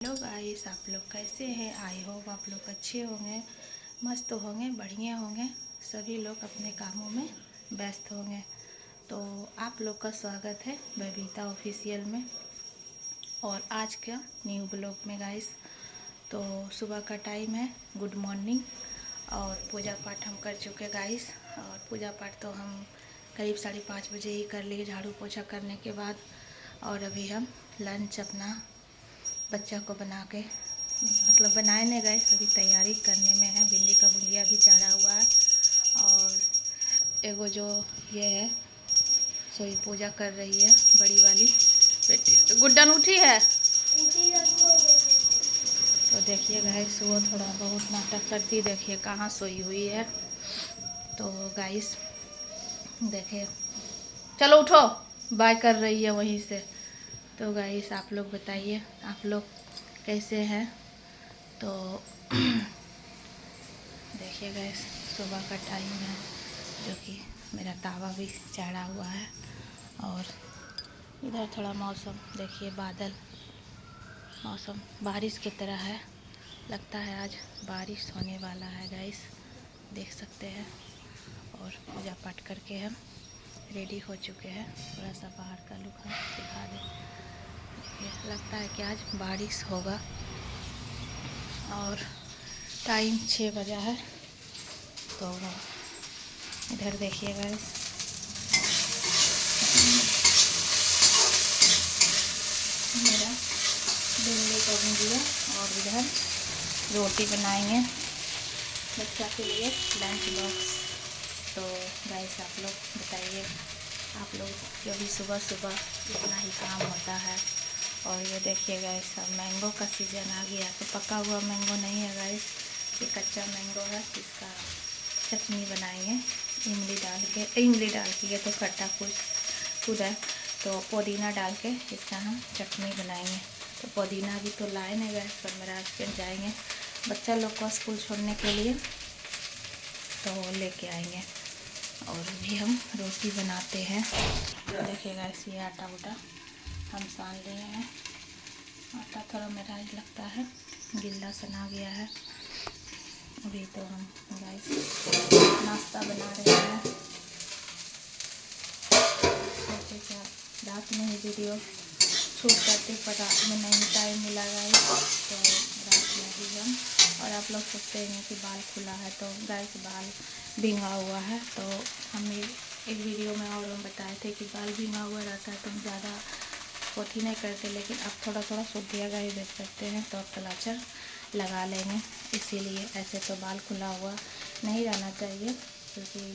Hello guys, आप लोग कैसे हैं? आई होप आप लोग अच्छे होंगे, मस्त होंगे, बढ़िया होंगे। सभी लोग अपने कामों में व्यस्त होंगे। तो आप लोग का स्वागत है बबीता ऑफिशियल में और आज का न्यू ब्लॉग में गाइस। तो सुबह का टाइम है, गुड मॉर्निंग। और पूजा पाठ हम कर चुके गाइस। और पूजा पाठ तो हम करीब 5:30 बजे ही कर लिए, झाड़ू पोछा करने के बाद। और अभी हम लंच अपना बच्चा को बना के बनाए नहीं गए, अभी तैयारी करने में है। भिंडी का भुजिया भी चढ़ा हुआ है। और एगो जो ये है सो ये पूजा कर रही है, बड़ी वाली बेटी। गुड्डन उठी है तो देखिए गाइस, वो थोड़ा बहुत नाटक करती, देखिए कहाँ सोई हुई है। तो गाइस देखिए, चलो उठो, बाय कर रही है वहीं से। तो गाइस आप लोग बताइए, आप लोग कैसे हैं? तो देखिए गाइस, सुबह का टाइम है, जो कि मेरा तावा भी चढ़ा हुआ है। और इधर थोड़ा मौसम देखिए, बादल, मौसम बारिश की तरह है। लगता है आज बारिश होने वाला है गाइस, देख सकते हैं। और पूजा पाठ करके हम रेडी हो चुके हैं। थोड़ा सा बाहर का लुक हम दिखा दें। देखिए लगता है कि आज बारिश होगा। और टाइम 6 बजा है। तो इधर देखिए गाइस, मेरा भिंडी का भुजिया और इधर रोटी बनाएंगे बच्चा के लिए लंच बॉक्स। तो गाइस आप लोग बताइए, आप लोग जो भी सुबह सुबह इतना ही काम होता है। और ये देखिए गाइस, अब मैंगो का सीज़न आ गया। तो पका हुआ मैंगो नहीं है गाइस, ये कच्चा मैंगो है। इसका चटनी बनाएंगे इमली डाल के। ये तो खट्टा कुछ है, तो पुदीना डाल के इसका हम चटनी बनाएंगे। तो पुदीना भी तो लाए नहीं गए, पर मेरा हस्बैंड जाएंगे बच्चा लोग को स्कूल छोड़ने के लिए, तो लेके आएंगे। और भी हम रोटी बनाते हैं। देखिएगा, इसी आटा उटा हम सान लिए हैं। आटा थोड़ा मेरा लगता है गीला सना गया है। अभी तो हम गाइस नाश्ता बना रहे हैं। जैसे कि रात में ही वीडियो शूट करते, पर रात में नहीं टाइम मिला गाइस, तो रात में ही हम। और आप लोग सोचते हैं कि बाल खुला है, तो गाइस बाल भींगा हुआ है। तो हम एक वीडियो में और हम बताए थे कि बाल भींगा हुआ रहता है तो हम ज़्यादा पोथी नहीं करते, लेकिन अब थोड़ा थोड़ा शुद्धिया गाइस देख सकते हैं, तो अब कलाचर लगा लेंगे। इसीलिए ऐसे तो बाल खुला हुआ नहीं रहना चाहिए, क्योंकि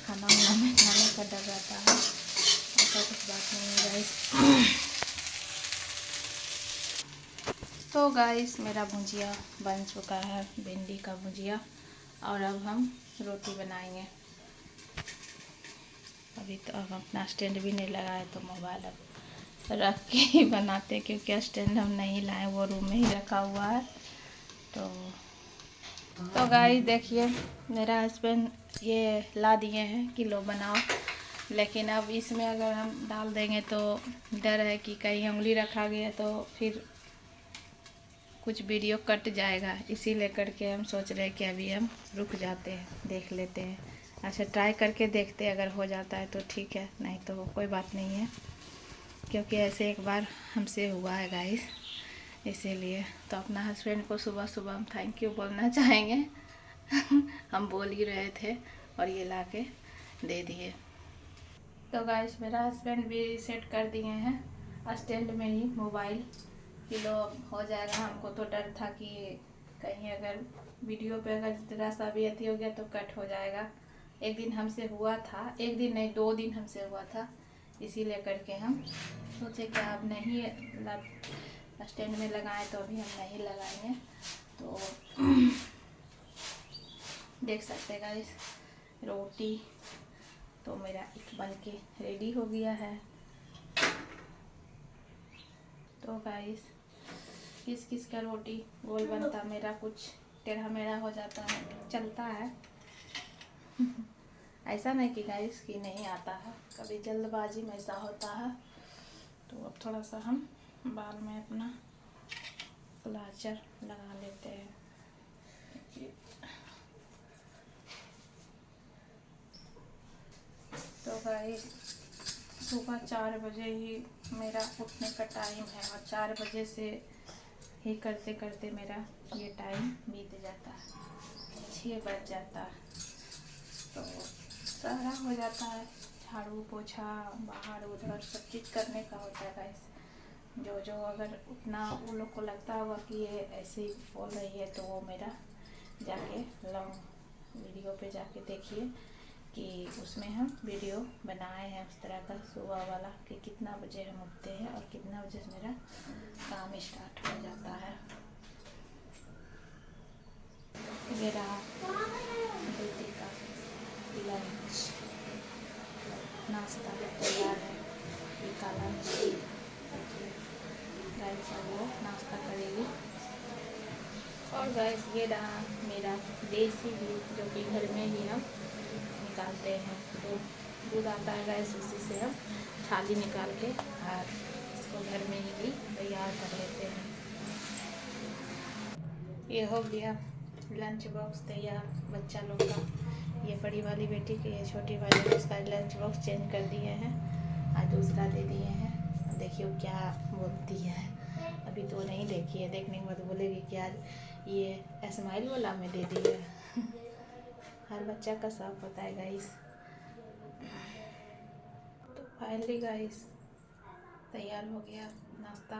खाना वाना में खाने का डर रहता है। ऐसा कुछ बात नहीं है गाइस। तो गाइस मेरा भुजिया बन चुका है, भिंडी का भुजिया। और अब हम रोटी बनाएंगे। अभी तो अब अपना स्टैंड भी नहीं लगाए, तो मोबाइल अब रख के ही बनाते, क्योंकि स्टैंड हम नहीं लाए, वो रूम में ही रखा हुआ है। तो गाइस देखिए, मेरा हस्बैंड ये ला दिए हैं कि लो बनाओ। लेकिन अब इसमें अगर हम डाल देंगे तो डर है कि कहीं उंगली रखा गया तो फिर कुछ वीडियो कट जाएगा। इसी लेकर के हम सोच रहे हैं कि अभी हम रुक जाते हैं, देख लेते हैं। अच्छा, ट्राई करके देखते हैं, अगर हो जाता है तो ठीक है, नहीं तो कोई बात नहीं है, क्योंकि ऐसे एक बार हमसे हुआ है गाइस, इसीलिए। तो अपना हस्बैंड को सुबह सुबह हम थैंक यू बोलना चाहेंगे। हम बोल ही रहे थे और ये ला के दे दिए। तो गाइस मेरा हस्बैंड भी सेट कर दिए हैं स्टैंड में ही मोबाइल, किलो हो जाएगा। हमको तो डर था कि कहीं अगर वीडियो पे अगर ज़रा सा भी अति हो गया तो कट हो जाएगा। एक दिन हमसे हुआ था, एक दिन नहीं 2 दिन हमसे हुआ था। इसी लेकर के हम सोचे कि अब नहीं स्टैंड में लगाएं, तो अभी हम नहीं लगाएंगे। तो देख सकते हैं गाइस, रोटी तो मेरा एक बन के रेडी हो गया है। तो गाइस किस किस का रोटी गोल बनता, मेरा कुछ टेढ़ा मेढ़ा हो जाता है, चलता है। ऐसा नहीं कि गाइस कि नहीं आता है, कभी जल्दबाजी में ऐसा होता है। तो अब थोड़ा सा हम बाल में अपना मिक्सचर लगा लेते हैं। तो गाइस सुबह 4 बजे ही मेरा उठने का टाइम है और 4 बजे से ही करते करते मेरा ये टाइम बीत जाता है, 6 बज जाता है। तो सारा हो जाता है, झाड़ू पोछा बाहर उधर सब चीज़ करने का होता है गाइस। जो अगर उतना उन लोग को लगता होगा कि ये ऐसे ही बोल रही है तो वो मेरा जाके लॉन्ग वीडियो पे जाके देखिए कि उसमें हम वीडियो बनाए हैं उस तरह का सुबह वाला कि कितना बजे हम उठते हैं और कितना बजे से मेरा काम स्टार्ट हो जाता है। ये रहा बेटी का लंच, नाश्ता तैयार है। ये काला मिर्ची गाइस वो नाश्ता करेगी। और गाइस ये रहा मेरा देसी घी जो कि घर में ही हम निकालते हैं। तो दूध आता है गाइस, उसी से हम छाली निकाल के और इसको घर में ही तैयार कर लेते हैं। ये हो गया लंच बॉक्स तैयार बच्चा लोग का। ये बड़ी वाली बेटी की, ये छोटी वाली उसका लंच बॉक्स चेंज कर दिए हैं और दूसरा दे दिए हैं। देखिए क्या बोलती है, अभी तो नहीं देखी है, देखने के बाद बोलेगी कि आज ये स्माइल वाला में दे दी है। हर बच्चा का शौक होता है गाइस। तो फाइनली गाइस तैयार हो गया नाश्ता,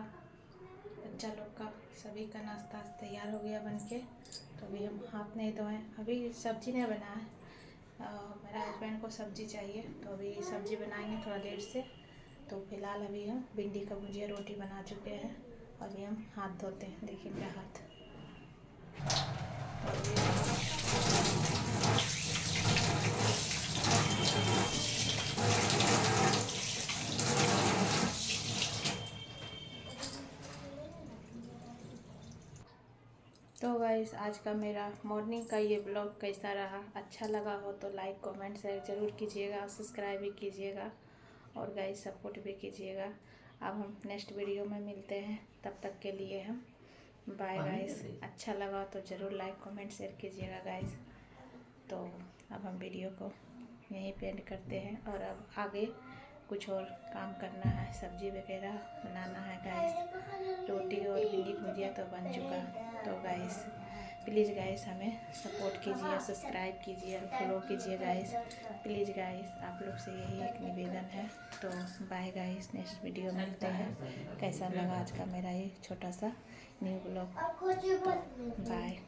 बच्चा लोग का सभी का नाश्ता तैयार हो गया बनके। तो अभी हम हाथ नहीं धोए, अभी सब्जी नहीं बना है। मेरा हस्बैंड को सब्जी चाहिए तो अभी सब्जी बनाएंगे थोड़ा देर से। तो फिलहाल अभी हम भिंडी का भुजिया रोटी बना चुके हैं और अभी हम हाथ धोते हैं। देखिए मेरा हाथ। तो गाइस आज का मेरा मॉर्निंग का ये ब्लॉग कैसा रहा, अच्छा लगा हो तो लाइक कमेंट शेयर ज़रूर कीजिएगा, सब्सक्राइब भी कीजिएगा और गाइस सपोर्ट भी कीजिएगा। अब हम नेक्स्ट वीडियो में मिलते हैं, तब तक के लिए हम बाय गाइस। अच्छा लगा तो ज़रूर लाइक कमेंट शेयर कीजिएगा गाइस। तो अब हम वीडियो को यहीं पे एंड करते हैं और अब आगे कुछ और काम करना है, सब्जी वगैरह बनाना है गाइस। रोटी और भिंडी की भुजिया तो बन चुका है। तो गाइस प्लीज़ गाइस हमें सपोर्ट कीजिए, सब्सक्राइब कीजिए, फॉलो कीजिए गाइस प्लीज़ गाइस, आप लोग से यही एक निवेदन है। तो बाय गाइस, नेक्स्ट वीडियो मिलते हैं। कैसा लगा आज का मेरा ये छोटा सा न्यू ब्लॉग, तो बाय।